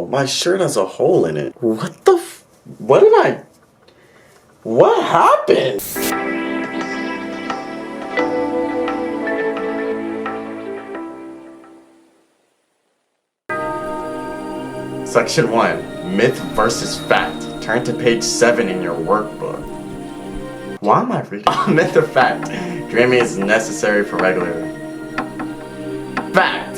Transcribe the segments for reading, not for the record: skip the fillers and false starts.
my shirt has a hole in it. What the what happened? Section 1. Myth versus fact. Turn to page 7 in your workbook. Why am I reading? Myth or fact? Dreaming is necessary for regular. Fact.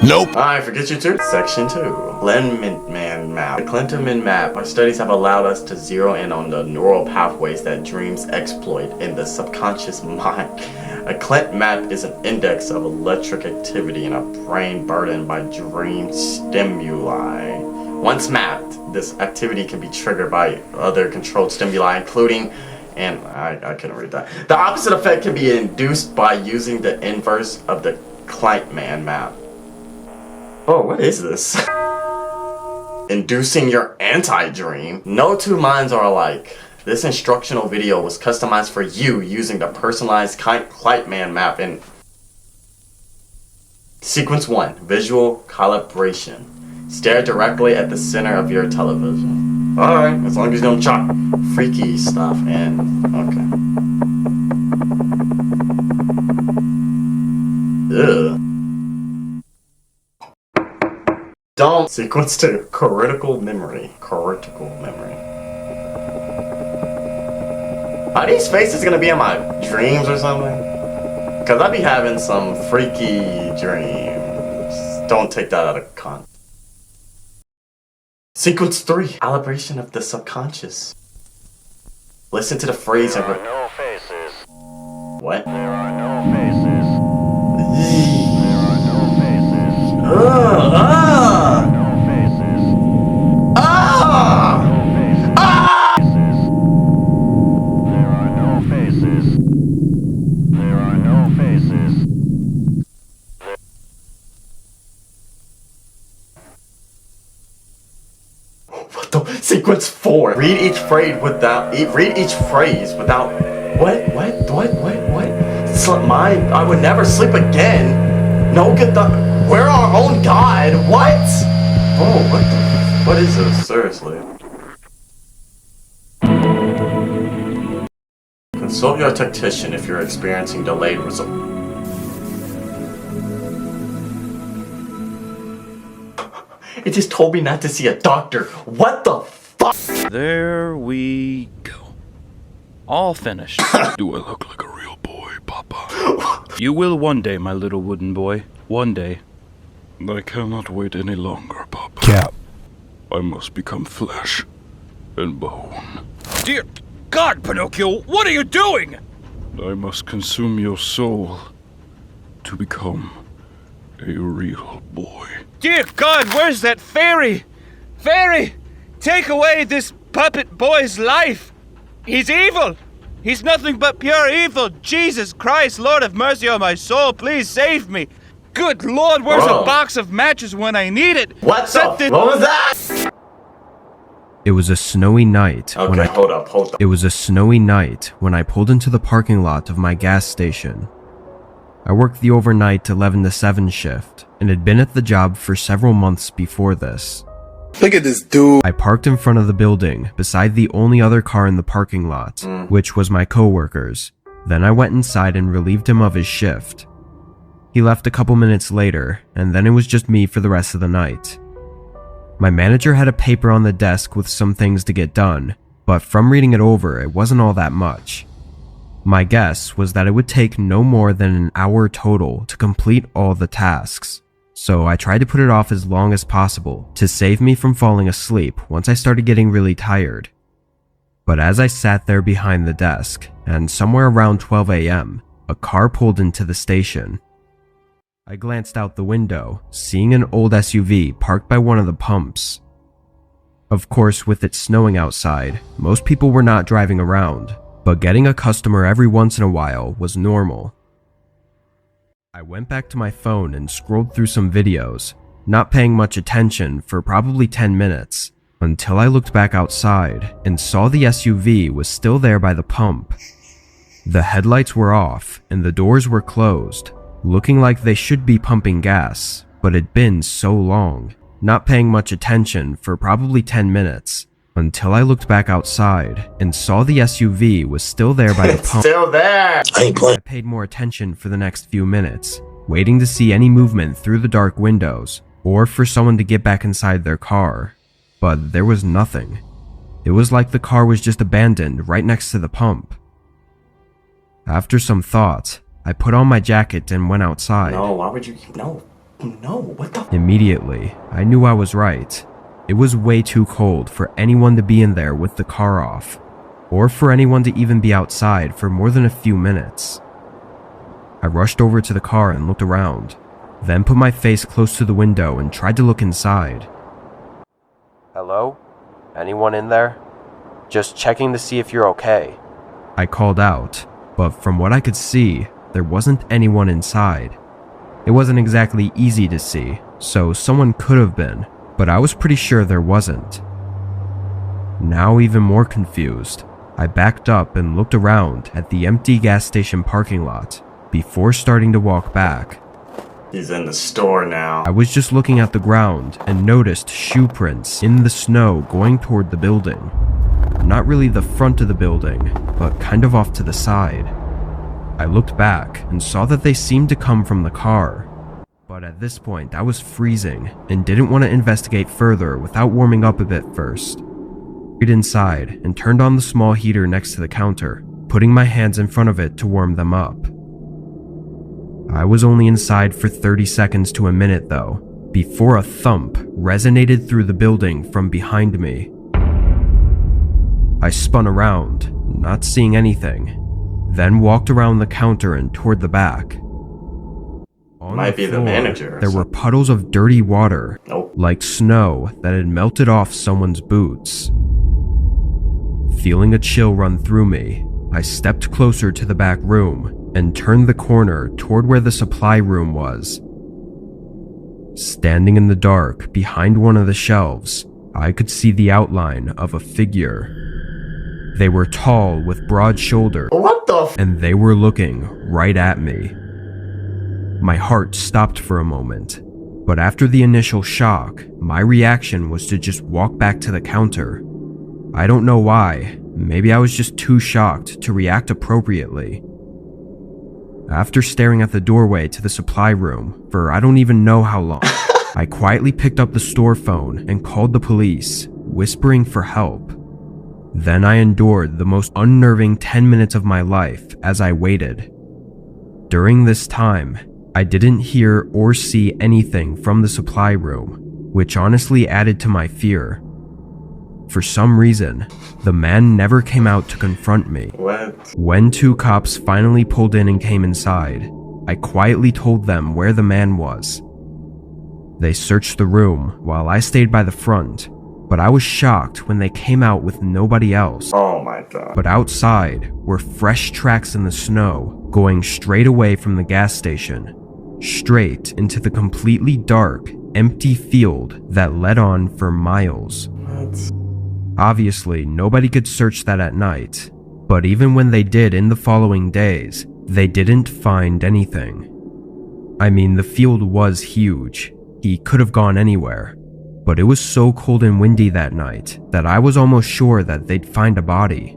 Nope. Alright, forget you too. Section 2. Lemon map. The Clinton map. Our studies have allowed us to zero in on the neural pathways that dreams exploit in the subconscious mind. A Clint map is an index of electric activity in a brain burdened by dream stimuli. Once mapped, this activity can be triggered by other controlled stimuli, including, and I couldn't read that. The opposite effect can be induced by using the inverse of the Kleitman map. Oh, what is this? Inducing your anti-dream. No two minds are alike. This instructional video was customized for you using the personalized Kleitman map in Sequence 1, Visual Calibration. Stare directly at the center of your television. Alright, as long as you don't chop freaky stuff and okay. Ugh. Don't. Sequence 2, Critical Memory. Critical Memory. Are these faces gonna be in my dreams or something? Cause I be having some freaky dreams. Don't take that out of context. Sequence 3, Calibration of the subconscious. Listen to the phrase and no faces. What? There are no faces. There are no faces. No faces. There are no faces. There are no faces. What the? Sequence 4. Read each phrase without. I would never sleep again. No good. We're our own God. What? Oh, what is this? Seriously. Consult your tactician if you're experiencing delayed results. It just told me not to see a doctor. What the fuck? There we go. All finished. Do I look like a real boy, Papa? You will one day, my little wooden boy. One day. I cannot wait any longer, Papa. Cap. I must become flesh and bone. Dear God, Pinocchio, what are you doing? I must consume your soul to become a real boy. Dear God, where's that fairy? Fairy, take away this puppet boy's life. He's evil. He's nothing but pure evil. Jesus Christ, Lord have mercy on my soul. Please save me. Good Lord, where's a box of matches when I need it? What was that? It was a snowy night. Okay, hold up. It was a snowy night when I pulled into the parking lot of my gas station. I worked the overnight 11 to 7 shift and had been at the job for several months before this. Look at this dude. I parked in front of the building beside the only other car in the parking lot, which was my coworker's. Then I went inside and relieved him of his shift. He left a couple minutes later, and then it was just me for the rest of the night. My manager had a paper on the desk with some things to get done, but from reading it over, it wasn't all that much. My guess was that it would take no more than an hour total to complete all the tasks, so I tried to put it off as long as possible to save me from falling asleep once I started getting really tired. But as I sat there behind the desk, and somewhere around 12 a.m., a car pulled into the station. I glanced out the window, seeing an old SUV parked by one of the pumps. Of course, with it snowing outside, most people were not driving around, but getting a customer every once in a while was normal. I went back to my phone and scrolled through some videos, not paying much attention for probably 10 minutes, until I looked back outside and saw the SUV was still there by the pump. The headlights were off and the doors were closed, looking like they should be pumping gas, but it'd been so long, not paying much attention for probably 10 minutes, until I looked back outside and saw the SUV was still there by the It's pump. still there. I paid more attention for the next few minutes, waiting to see any movement through the dark windows or for someone to get back inside their car, but there was nothing. It was like the car was just abandoned right next to the pump. After some thought, I put on my jacket and went outside. No, why would you? No, what the? Immediately, I knew I was right. It was way too cold for anyone to be in there with the car off, or for anyone to even be outside for more than a few minutes. I rushed over to the car and looked around, then put my face close to the window and tried to look inside. Hello? Anyone in there? Just checking to see if you're okay. I called out, but from what I could see, there wasn't anyone inside. It wasn't exactly easy to see, so someone could have been, but I was pretty sure there wasn't. Now even more confused, I backed up and looked around at the empty gas station parking lot before starting to walk back. He's in the store now. I was just looking at the ground and noticed shoe prints in the snow going toward the building. Not really the front of the building, but kind of off to the side. I looked back and saw that they seemed to come from the car. But at this point, I was freezing and didn't want to investigate further without warming up a bit first. I got inside and turned on the small heater next to the counter, putting my hands in front of it to warm them up. I was only inside for 30 seconds to a minute though, before a thump resonated through the building from behind me. I spun around, not seeing anything, then walked around the counter and toward the back. On Might be the floor, manager or there were something. puddles of dirty water, Nope. like snow that had melted off someone's boots. Feeling a chill run through me, I stepped closer to the back room and turned the corner toward where the supply room was. Standing in the dark behind one of the shelves, I could see the outline of a figure. They were tall with broad shoulders, What the? and they were looking right at me. My heart stopped for a moment, but after the initial shock, my reaction was to just walk back to the counter. I don't know why, maybe I was just too shocked to react appropriately. After staring at the doorway to the supply room for I don't even know how long, I quietly picked up the store phone and called the police, whispering for help. Then I endured the most unnerving 10 minutes of my life as I waited. During this time, I didn't hear or see anything from the supply room, which honestly added to my fear. For some reason, the man never came out to confront me. What? When two cops finally pulled in and came inside, I quietly told them where the man was. They searched the room while I stayed by the front, but I was shocked when they came out with nobody else. Oh my god. But outside were fresh tracks in the snow going straight away from the gas station, straight into the completely dark, empty field that led on for miles. What? Obviously, nobody could search that at night, but even when they did in the following days, they didn't find anything. I mean, the field was huge. He could have gone anywhere, but it was so cold and windy that night that I was almost sure that they'd find a body.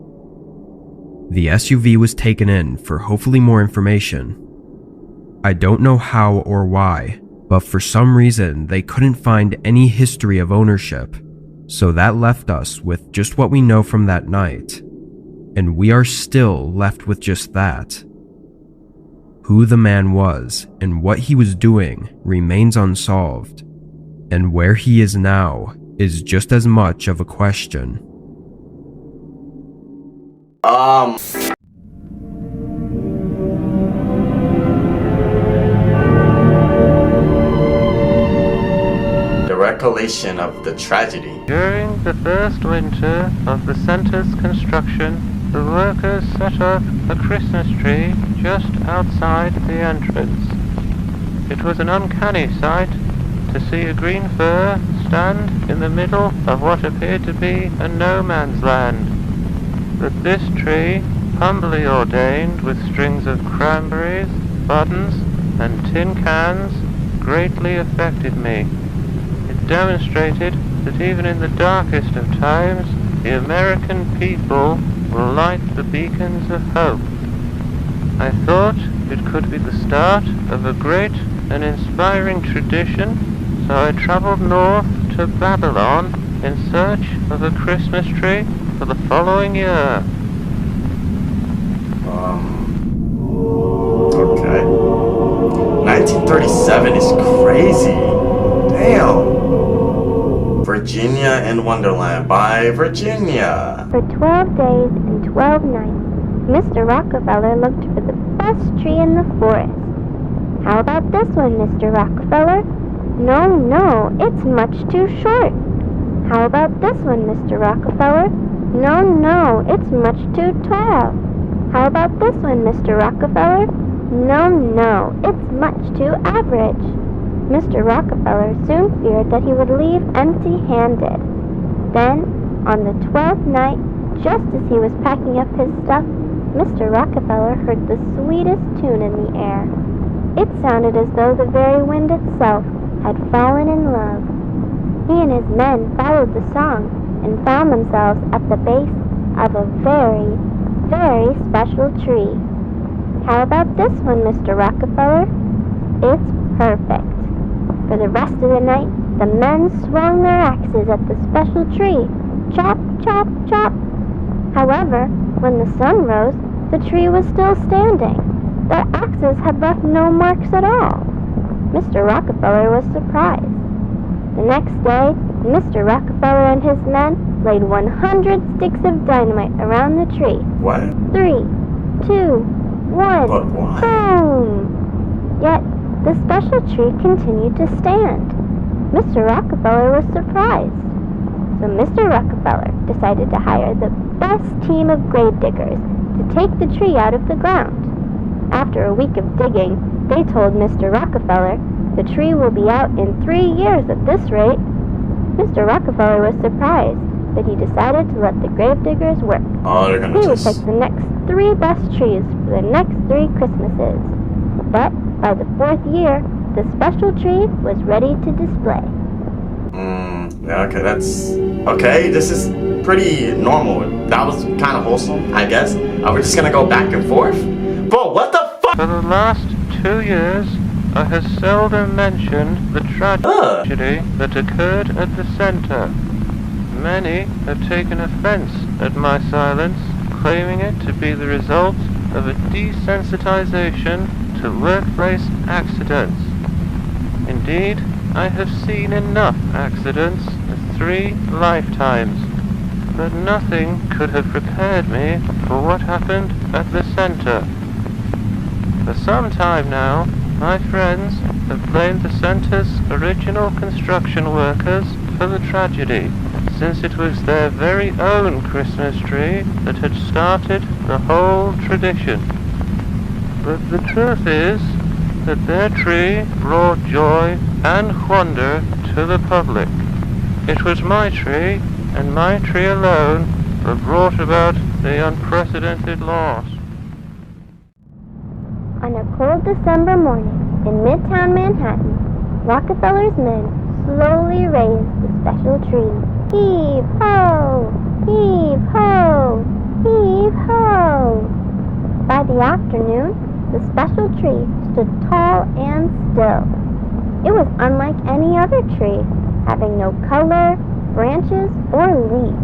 The SUV was taken in for hopefully more information. I don't know how or why, but for some reason they couldn't find any history of ownership. So that left us with just what we know from that night. And we are still left with just that. Who the man was and what he was doing remains unsolved. And where he is now is just as much of a question. Recollection of the tragedy. During the first winter of the center's construction, the workers set up a Christmas tree just outside the entrance. It was an uncanny sight to see a green fir stand in the middle of what appeared to be a no man's land. But this tree, humbly ordained with strings of cranberries, buttons, and tin cans, greatly affected me. It demonstrated that even in the darkest of times, the American people will light the beacons of hope. I thought it could be the start of a great and inspiring tradition, so I traveled north to Babylon in search of a Christmas tree for the following year. Okay. 1937 is crazy. Damn. Virginia in Wonderland by Virginia. For 12 days and 12 nights, Mr. Rockefeller looked for the best tree in the forest. How about this one, Mr. Rockefeller? No, no, it's much too short. How about this one, Mr. Rockefeller? No, no, it's much too tall. How about this one, Mr. Rockefeller? No, no, it's much too average. Mr. Rockefeller soon feared that he would leave empty-handed. Then, on the 12th night, just as he was packing up his stuff, Mr. Rockefeller heard the sweetest tune in the air. It sounded as though the very wind itself had fallen in love. He and his men followed the song and found themselves at the base of a very, very special tree. How about this one, Mr. Rockefeller? It's perfect. For the rest of the night, the men swung their axes at the special tree. Chop, chop, chop. However, when the sun rose, the tree was still standing. Their axes had left no marks at all. Mr. Rockefeller was surprised. The next day, Mr. Rockefeller and his men laid 100 sticks of dynamite around the tree. What? 3, 2, 1, But why? boom! Yet, the special tree continued to stand. Mr. Rockefeller was surprised. So Mr. Rockefeller decided to hire the best team of grave diggers to take the tree out of the ground. After a week of digging, they told Mr. Rockefeller, "The tree will be out in 3 years at this rate." Mr. Rockefeller was surprised, but he decided to let the grave diggers work. Oh, they're gonna He would just... pick the next 3 best trees for the next 3 Christmases. But by the 4th year, the special tree was ready to display. Yeah, okay, that's... Okay, this is pretty normal. That was kind of wholesome, I guess. We're just gonna go back and forth? Bro, what the fuck? For the last 2 years, I have seldom mentioned the tragedy that occurred at the center. Many have taken offense at my silence, claiming it to be the result of a desensitization to workplace accidents. Indeed, I have seen enough accidents in 3 lifetimes, but nothing could have prepared me for what happened at the center. For some time now, my friends have blamed the center's original construction workers for the tragedy, since it was their very own Christmas tree that had started the whole tradition. But the truth is that their tree brought joy and wonder to the public. It was my tree, and my tree alone, that brought about the unprecedented loss. On a cold December morning in Midtown Manhattan, Rockefeller's men slowly raised the special tree. Heave ho! Heave ho! Heave ho! By the afternoon, the special tree stood tall and still. It was unlike any other tree, having no color, branches, or leaves.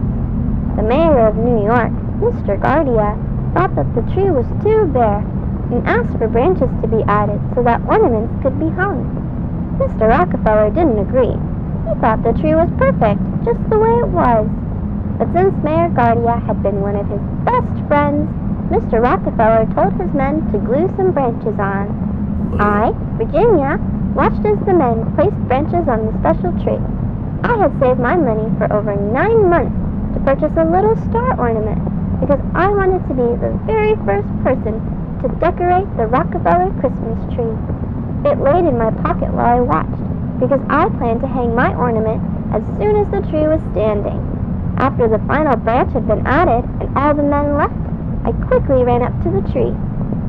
The mayor of New York, Mr. Gardia, thought that the tree was too bare and asked for branches to be added so that ornaments could be hung. Mr. Rockefeller didn't agree. He thought the tree was perfect, just the way it was. But since Mayor Gardia had been one of his best friends, Mr. Rockefeller told his men to glue some branches on. I, Virginia, watched as the men placed branches on the special tree. I had saved my money for over 9 months to purchase a little star ornament because I wanted to be the very first person to decorate the Rockefeller Christmas tree. It laid in my pocket while I watched because I planned to hang my ornament as soon as the tree was standing. After the final branch had been added and all the men left, I quickly ran up to the tree.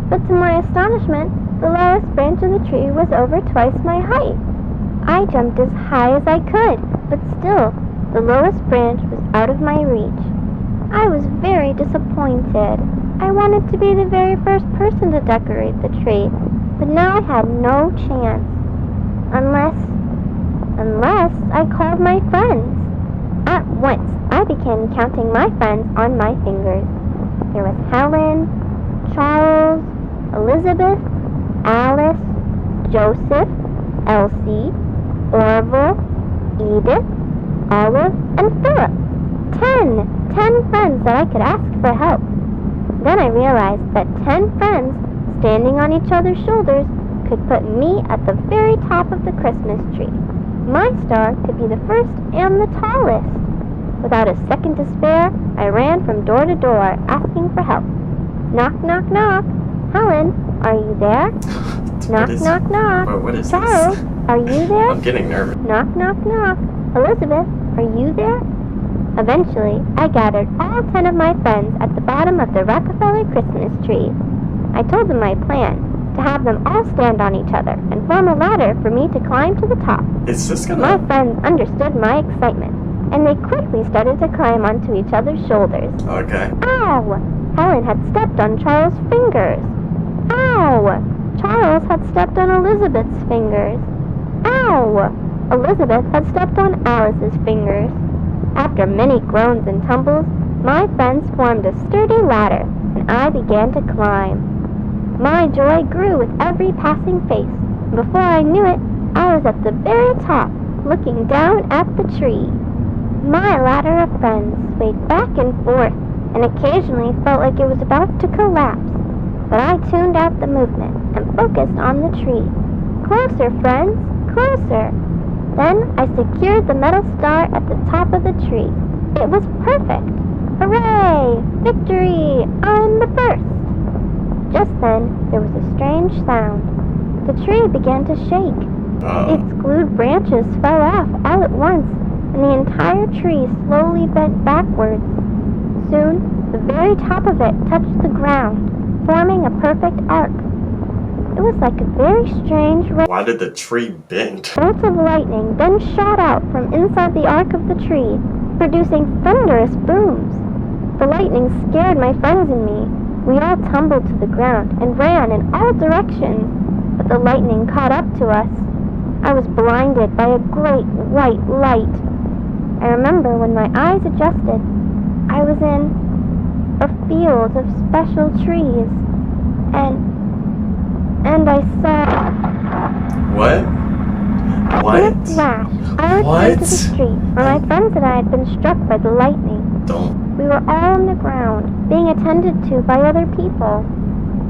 But to my astonishment, The lowest branch of the tree was over twice my height. I jumped as high as I could, but still, the lowest branch was out of my reach. I was very disappointed. I wanted to be the very first person to decorate the tree, but now I had no chance. Unless I called my friends. At once, I began counting my friends on my fingers. There was Helen, Charles, Elizabeth, Alice, Joseph, Elsie, Orville, Edith, Olive, and Philip. 10 friends that I could ask for help. Then I realized that 10 friends standing on each other's shoulders could put me at the very top of the Christmas tree. My star could be the first and the tallest. Without a second to spare, I ran from door to door asking for help. Knock, knock, knock. Helen, are you there? Knock, knock, knock. What is Charles, this? are you there? I'm getting nervous. Knock, knock, knock. Elizabeth, are you there? Eventually, I gathered all 10 of my friends at the bottom of the Rockefeller Christmas tree. I told them my plan, to have them all stand on each other and form a ladder for me to climb to the top. Is this gonna... My friends understood my excitement, and they quickly started to climb onto each other's shoulders. Okay. Ow! Helen had stepped on Charles' fingers. Ow! Charles had stepped on Elizabeth's fingers. Ow! Elizabeth had stepped on Alice's fingers. After many groans and tumbles, my friends formed a sturdy ladder, and I began to climb. My joy grew with every passing face, and before I knew it, I was at the very top, looking down at the tree. My ladder of friends swayed back and forth, and occasionally felt like it was about to collapse. But I tuned out the movement and focused on the tree. Closer, friends, closer. Then I secured the metal star at the top of the tree. It was perfect. Hooray! Victory! I'm the first! Just then, there was a strange sound. The tree began to shake. Its glued branches fell off all at once, and the entire tree slowly bent backwards. Soon, the very top of it touched the ground, forming a perfect arc. It was like a very strange red. Why did the tree bend? Bolts of lightning then shot out from inside the arc of the tree, producing thunderous booms. The lightning scared my friends and me. We all tumbled to the ground and ran in all directions, but the lightning caught up to us. I was blinded by a great white light. I remember when my eyes adjusted, I was in a field of special trees, and I saw... What? In a flash, I returned to the street where my friends and I had been struck by the lightning. Don't. We were all on the ground, being attended to by other people.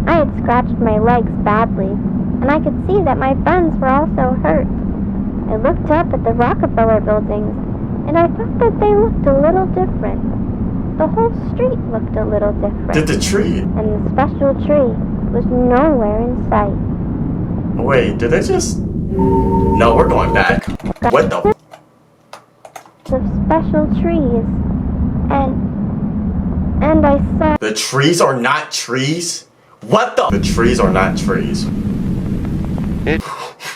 I had scratched my legs badly, and I could see that my friends were also hurt. I looked up at the Rockefeller buildings, and I thought that they looked a little different. The whole street looked a little different. Did the tree? And the special tree was nowhere in sight. Wait, did they just... No, we're going back. What the... Of special trees, and I saw... The trees are not trees? What the... The trees are not trees. It's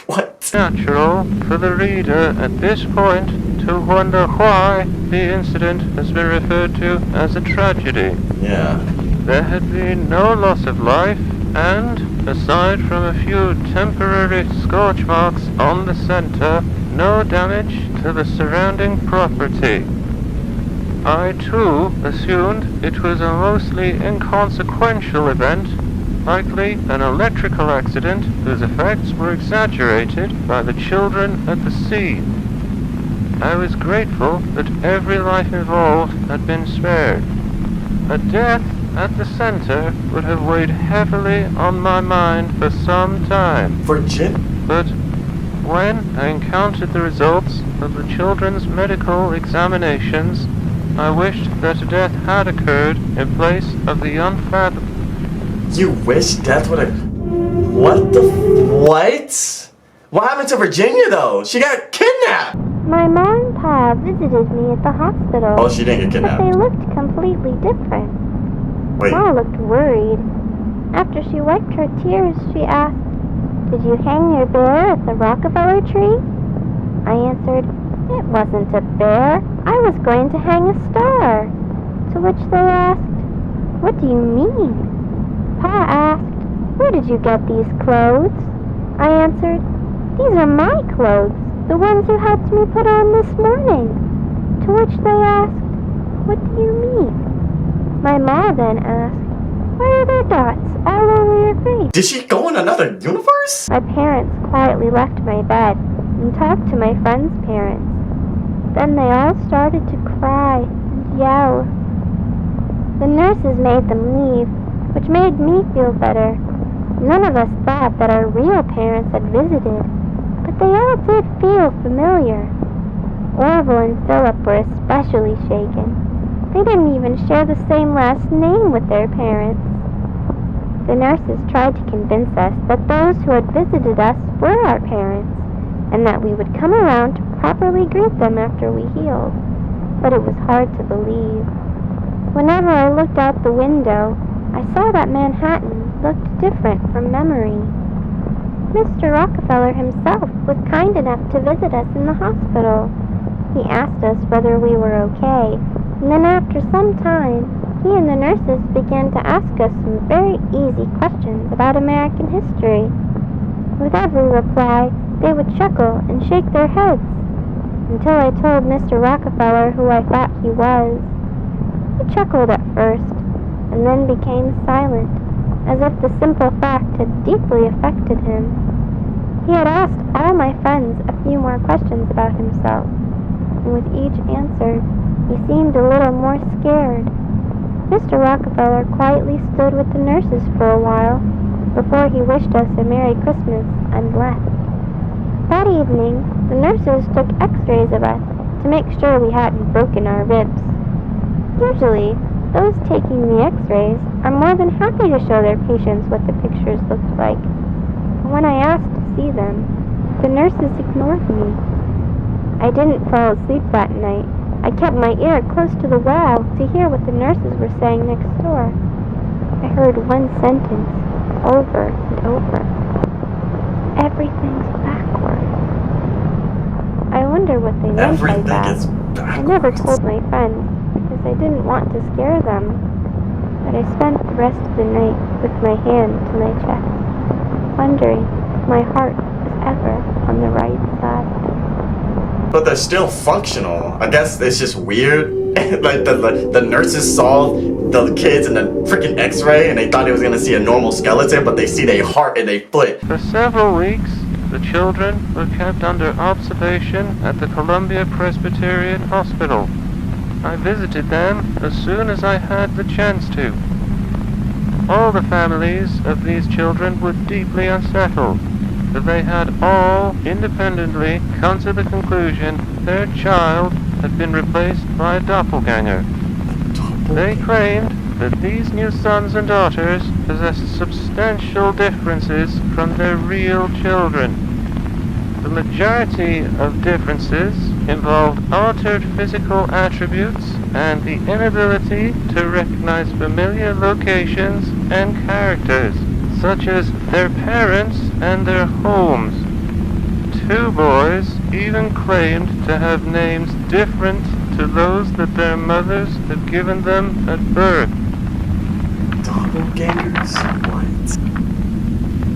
What? natural for the reader at this point to wonder why the incident has been referred to as a tragedy. Yeah. There had been no loss of life, and, aside from a few temporary scorch marks on the center, no damage to the surrounding property. I, too, assumed it was a mostly inconsequential event, likely an electrical accident whose effects were exaggerated by the children at the scene. I was grateful that every life involved had been spared. A death at the center would have weighed heavily on my mind for some time. But when I encountered the results of the children's medical examinations, I wished that a death had occurred in place of the unfathomable. You wish death would have... What the... What? What happened to Virginia, though? She got kidnapped! My mom and pa visited me at the hospital. Oh, she didn't get But they kidnapped. looked completely different. Wait. Ma looked worried. After she wiped her tears, she asked, "Did you hang your bear at the Rockefeller tree?" I answered, "It wasn't a bear. I was going to hang a star." To which they asked, "What do you mean?" Pa asked, "Where did you get these clothes?" I answered, "These are my clothes, the ones you helped me put on this morning." To which they asked, "What do you mean?" My ma then asked, "Why are there dots all over your face?" Did she go in another universe? My parents quietly left my bed and talked to my friends' parents. Then they all started to cry and yell. The nurses made them leave, which made me feel better. None of us thought that our real parents had visited, but they all did feel familiar. Orville and Philip were especially shaken. They didn't even share the same last name with their parents. The nurses tried to convince us that those who had visited us were our parents, and that we would come around to properly greet them after we healed. But it was hard to believe. Whenever I looked out the window, I saw that Manhattan looked different from memory. Mr. Rockefeller himself was kind enough to visit us in the hospital. He asked us whether we were okay, and then after some time, he and the nurses began to ask us some very easy questions about American history. With every reply, they would chuckle and shake their heads, until I told Mr. Rockefeller who I thought he was. He chuckled at first, and then became silent, as if the simple fact had deeply affected him. He had asked all my friends a few more questions about himself, and with each answer, he seemed a little more scared. Mr. Rockefeller quietly stood with the nurses for a while, before he wished us a Merry Christmas and left. That evening, the nurses took x-rays of us to make sure we hadn't broken our ribs. Usually, those taking the x-rays are more than happy to show their patients what the pictures looked like. But when I asked to see them, the nurses ignored me. I didn't fall asleep that night. I kept my ear close to the wall to hear what the nurses were saying next door. I heard one sentence over and over. "Everything's backwards." I wonder what they meant by Everything that. is I never backwards. told my friends, because I didn't want to scare them. But I spent the rest of the night with my hand to my chest, wondering if my heart was ever on the right side. But they're still functional. I guess it's just weird. Like the nurses saw the kids in the freaking x-ray and they thought they was gonna see a normal skeleton, but they see their heart and their foot. For several weeks, the children were kept under observation at the Columbia Presbyterian Hospital. I visited them as soon as I had the chance to. All the families of these children were deeply unsettled, but they had all independently come to the conclusion their child had been replaced by a doppelganger. They claimed that these new sons and daughters possessed substantial differences from their real children. The majority of differences involved altered physical attributes and the inability to recognize familiar locations and characters, such as their parents and their homes. Two boys even claimed to have names different to those that their mothers had given them at birth. Doppelgangers? What?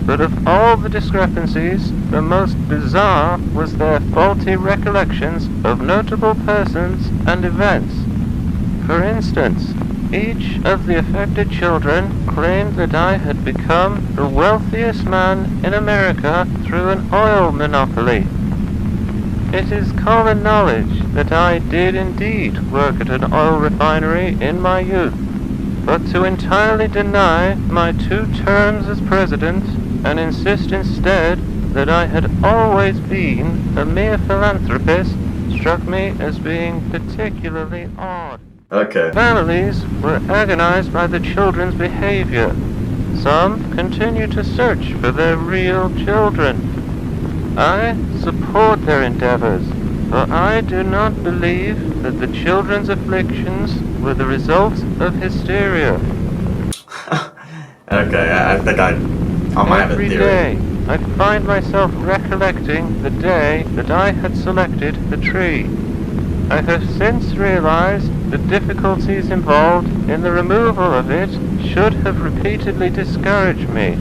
But of all the discrepancies, the most bizarre was their faulty recollections of notable persons and events. For instance, each of the affected children claimed that I had become the wealthiest man in America through an oil monopoly. It is common knowledge that I did indeed work at an oil refinery in my youth, but to entirely deny my 2 terms as president and insist instead that I had always been a mere philanthropist struck me as being particularly odd. Okay. Families were agonized by the children's behavior. Some continued to search for their real children. I support their endeavors, for I do not believe that the children's afflictions were the result of hysteria. Okay, I think I might have a Every theory. day, I find myself recollecting the day that I had selected the tree. I have since realized the difficulties involved in the removal of it should have repeatedly discouraged me.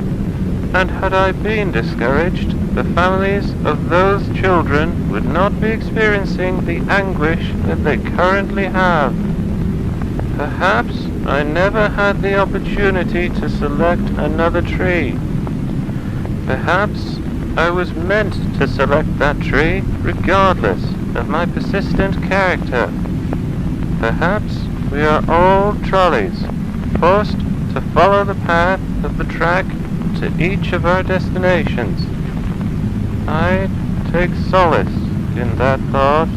And had I been discouraged, the families of those children would not be experiencing the anguish that they currently have. Perhaps I never had the opportunity to select another tree. Perhaps I was meant to select that tree regardless of my persistent character. Perhaps we are all trolleys, forced to follow the path of the track to each of our destinations. I take solace in that thought.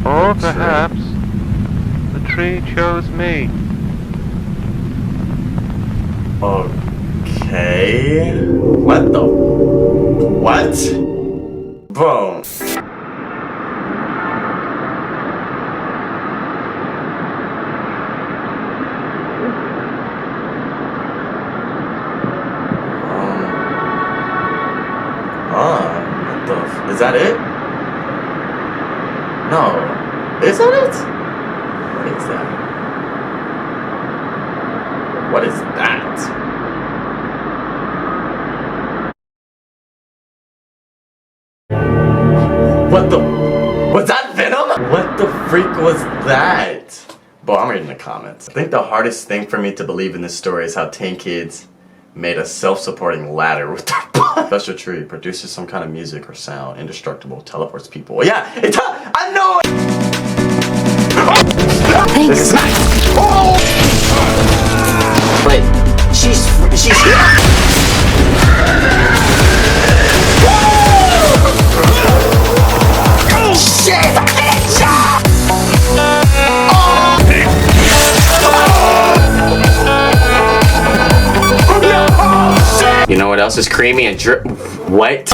Or perhaps the tree chose me. Okay. What the? What? Bro. What the? Is that it? No. Is that it? What is that? What is that? What the? Was that Venom? What the freak was that? Bro, I'm reading the comments. I think the hardest thing for me to believe in this story is how 10 kids made a self-supporting ladder with their butt. Special tree produces some kind of music or sound. Indestructible teleports people. Yeah, it's I know it! Oh, this is nice. Oh! Wait, she's You know what else is creamy and what?